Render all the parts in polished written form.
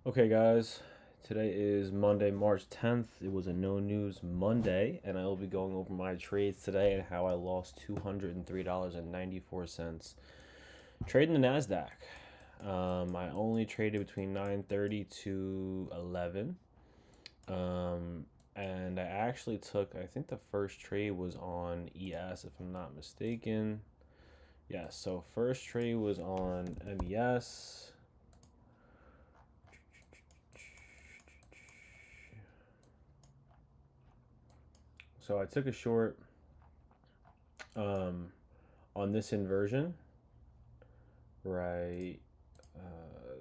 Okay, guys, today is Monday, March 10th. It was a no news Monday, and I will be going over my trades today and how I lost $203.94 trading the NASDAQ. I only traded between 9:30 to 11. And I actually took, I think the first trade was on ES, if I'm not mistaken. Yeah, so first trade was on MES. So I took a short um, on this inversion, right?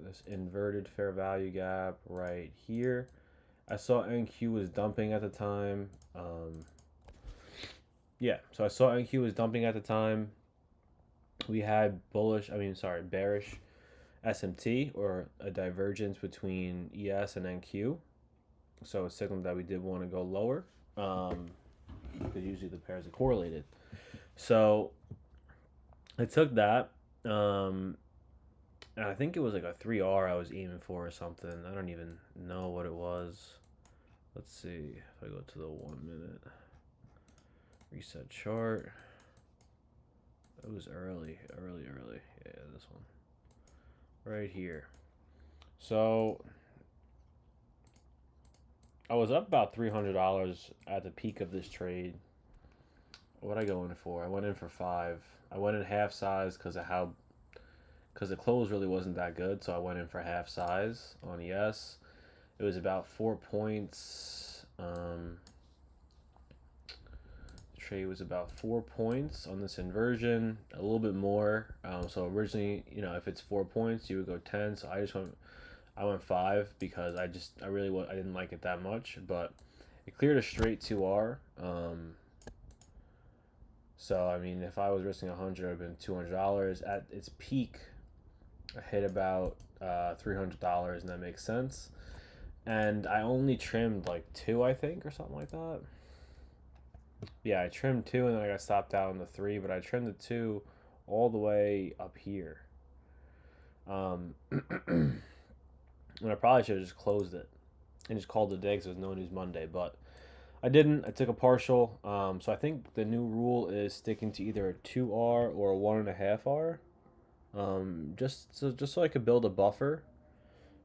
This inverted fair value gap right here. I saw NQ was dumping at the time. Yeah, so I saw NQ was dumping at the time. We had bearish SMT, or a divergence between ES and NQ. So a signal that we did want to go lower, because usually the pairs are correlated. So I took that. And I think it was like a 3R I was aiming for or something. I don't even know what it was. Let's see if I go to the 1 minute reset chart. It was early. Yeah, this one right here. So I was up about $300 at the peak of this trade. What I go in for? I went in for five. I went in half size because the close really wasn't that good, so I went in for half size on ES. It was about 4 points. Trade was about 4 points on this inversion, a little bit more. So originally, if it's 4 points, you would go 10. So I went five because I didn't like it that much, but it cleared a straight 2R. So I mean, if I was risking 100, it'd been $200 at its peak. I hit about $300, and that makes sense. And I only trimmed like two, I think, or something like that. Yeah, I trimmed two and then I got stopped out on the three, but I trimmed the two all the way up here. And I probably should have just closed it and just called it a day because it was no news Monday, but I didn't. I took a partial. So I think the new rule is sticking to either a 2R or a 1.5R. Just so I could build a buffer.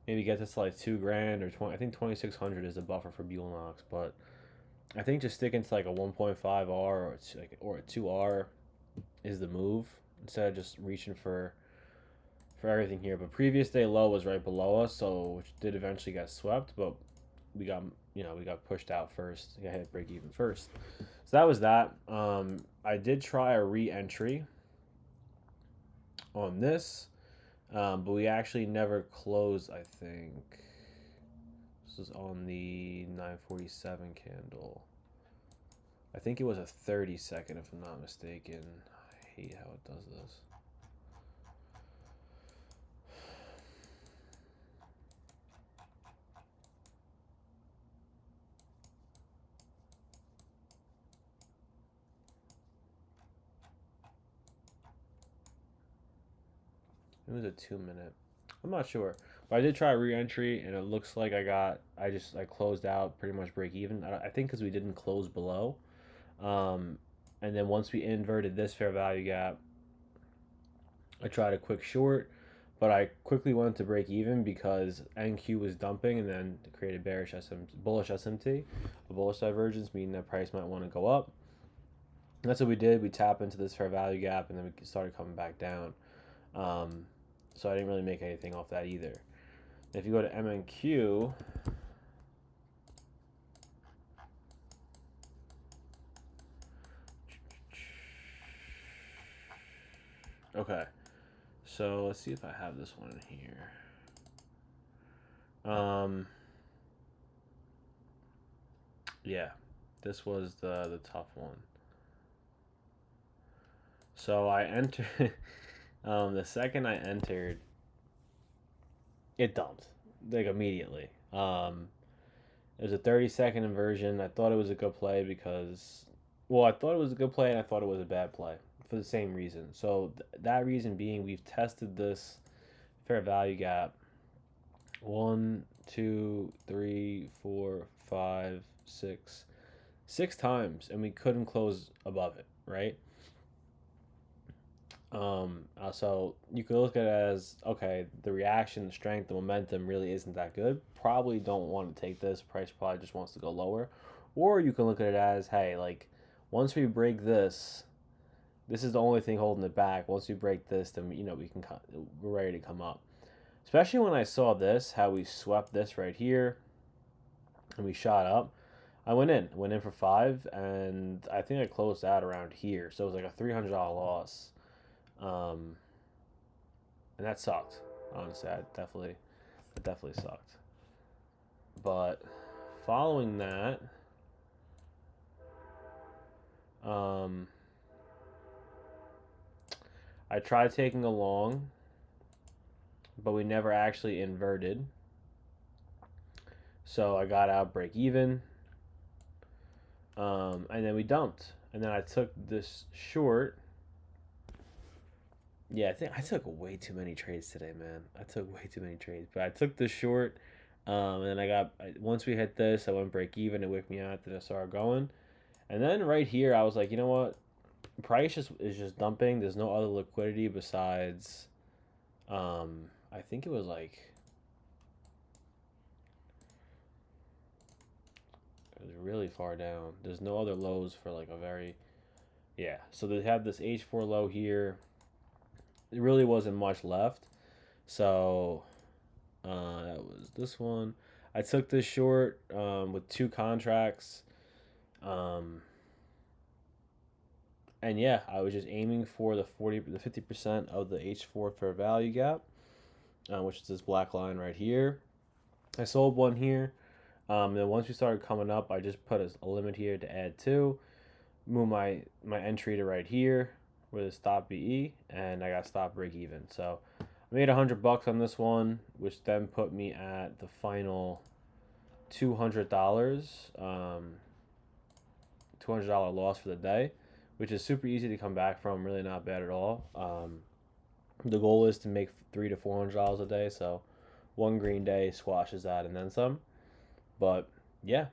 Maybe get this to like 2 grand or 20. I think 2,600 is the buffer for Buell Knox, but I think just sticking to like a 1.5R or a 2R is the move instead of just reaching for everything here. But previous day low was right below us, so which did eventually get swept, but we got we got pushed out first. We got hit break even first. So that was that. I did try a re-entry on this, but we actually never closed. I think this is on the 947 candle. I think it was a 30-second, if I'm not mistaken. I hate how it does this. It was a 2 minute. I'm not sure, but I did try re-entry, and it looks like I closed out pretty much break even. I think because we didn't close below, um, and then once we inverted this fair value gap, I tried a quick short, but I quickly went to break even because NQ was dumping and then created bullish SMT, a bullish divergence, meaning that price might want to go up. And that's what we did. We tapped into this fair value gap and then we started coming back down. Um, so I didn't really make anything off that either. If you go to MNQ, okay, so let's see if I have this one in here. Yeah, this was the tough one. So I entered. The second I entered, it dumped like immediately. It was a 30-second inversion. I thought it was a good play because, well, I thought it was a good play and I thought it was a bad play for the same reason. So that reason being, we've tested this fair value gap 1, 2, 3, 4, 5, 6. 6 times, and we couldn't close above it, right? So you could look at it as, okay, the reaction, the strength, the momentum really isn't that good. Probably don't want to take this. Price probably just wants to go lower. Or you can look at it as, hey, like, once we break this, this is the only thing holding it back. Once we break this, then we're ready to come up. Especially when I saw this, how we swept this right here, and we shot up. I went in for 5, and I think I closed out around here. So it was like a $300 loss. Um, and that sucked. Honestly, it definitely sucked. But following that, um, I tried taking a long, but we never actually inverted. So I got out break even, and then we dumped. And then I took this short. Yeah, I think I took way too many trades today, man. I took way too many trades, but I took the short, and then once we hit this, I went break even. It whipped me out. Then I started going, and then right here, I was like, you know what? Price is just dumping. There's no other liquidity besides, I think it was like it was really far down. There's no other lows for like a very, yeah. So they have this H4 low here. It really wasn't much left. So that was this one. I took this short with 2 contracts. Um, and yeah, I was just aiming for the 50% of the H4 fair value gap, which is this black line right here. I sold one here. Then once we started coming up, I just put a limit here to add 2. Move my entry to right here with a stop BE, and I got stop break even. So I made $100 on this one, which then put me at the final $200, $200 loss for the day, which is super easy to come back from. Really not bad at all. The goal is to make $300 to $400 a day, so one green day squashes that and then some. But yeah,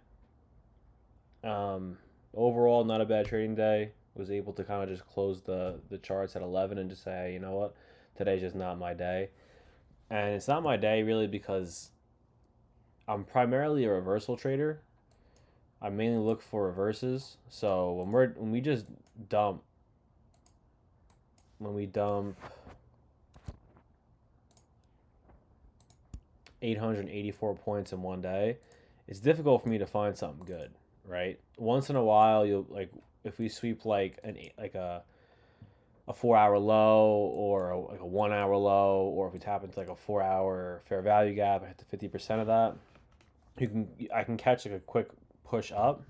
overall not a bad trading day. Was able to kind of just close the charts at 11 and just say, hey, you know what, today's just not my day. And it's not my day really because I'm primarily a reversal trader. I mainly look for reverses. So when we just dump when we dump 884 points in one day, it's difficult for me to find something good, right? Once in a while, you'll like if we sweep like a 4 hour low or like a 1 hour low, or if we tap into like a 4 hour fair value gap, I hit the 50% of that. I can catch like a quick push up,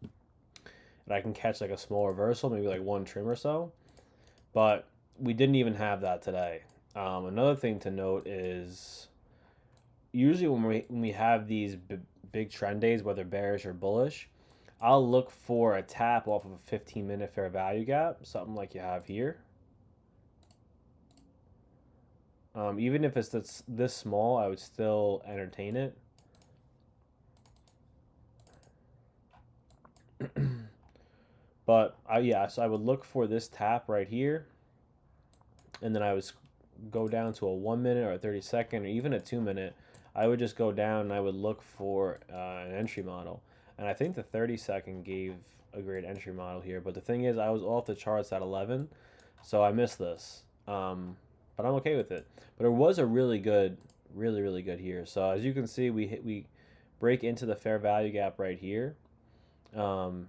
and I can catch like a small reversal, maybe like one trim or so. But we didn't even have that today. Another thing to note is usually when we have these big trend days, whether bearish or bullish, I'll look for a tap off of a 15-minute fair value gap, something like you have here. Even if it's this small, I would still entertain it. But so I would look for this tap right here, and then I would go down to a 1 minute or a 30-second or even a 2 minute. I would just go down and I would look for an entry model. And I think the 30-second gave a great entry model here. But the thing is, I was off the charts at 11, so I missed this. But I'm okay with it. But it was a really good here. So as you can see, we break into the fair value gap right here. And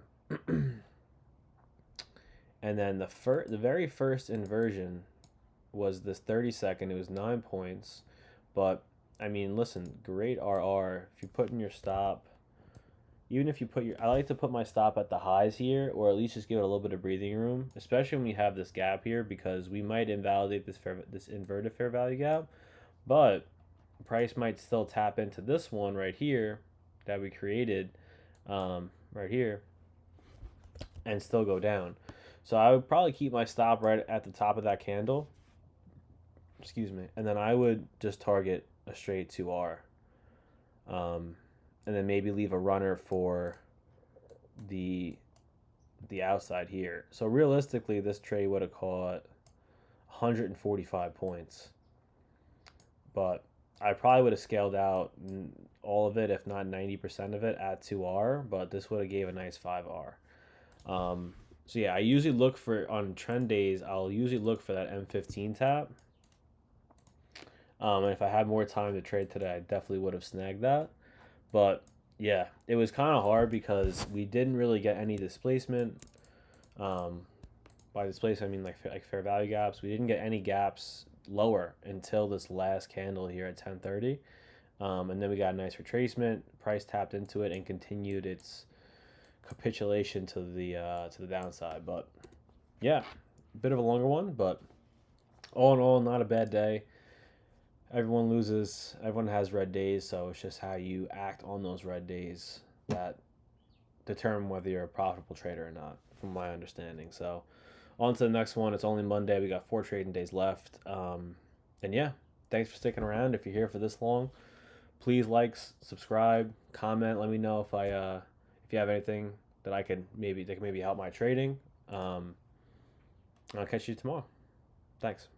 then the very first inversion was this 30-second. It was 9 points. But I mean, listen, great RR. If you put in your stop, even if you I like to put my stop at the highs here, or at least just give it a little bit of breathing room, especially when we have this gap here, because we might invalidate this inverted fair value gap, but price might still tap into this one right here that we created, right here, and still go down. So I would probably keep my stop right at the top of that candle. Excuse me. And then I would just target a straight 2R. and then maybe leave a runner for the outside here. So realistically, this trade would have caught 145 points, but I probably would have scaled out all of it, if not 90% of it, at 2R. But this would have gave a nice 5R. So yeah, I usually look for, on trend days, I'll usually look for that M15 tap. And if I had more time to trade today, I definitely would have snagged that. But yeah, it was kind of hard because we didn't really get any displacement. By displacement, I mean like fair value gaps. We didn't get any gaps lower until this last candle here at 10:30. And then we got a nice retracement. Price tapped into it and continued its capitulation to the downside. But yeah, a bit of a longer one, but all in all, not a bad day. Everyone loses. Everyone has red days, so it's just how you act on those red days that determine whether you're a profitable trader or not, from my understanding. So on to the next one. It's only Monday. We got 4 trading days left. And yeah, thanks for sticking around. If you're here for this long, please like, subscribe, comment. Let me know if you have anything that can maybe help my trading. I'll catch you tomorrow. Thanks.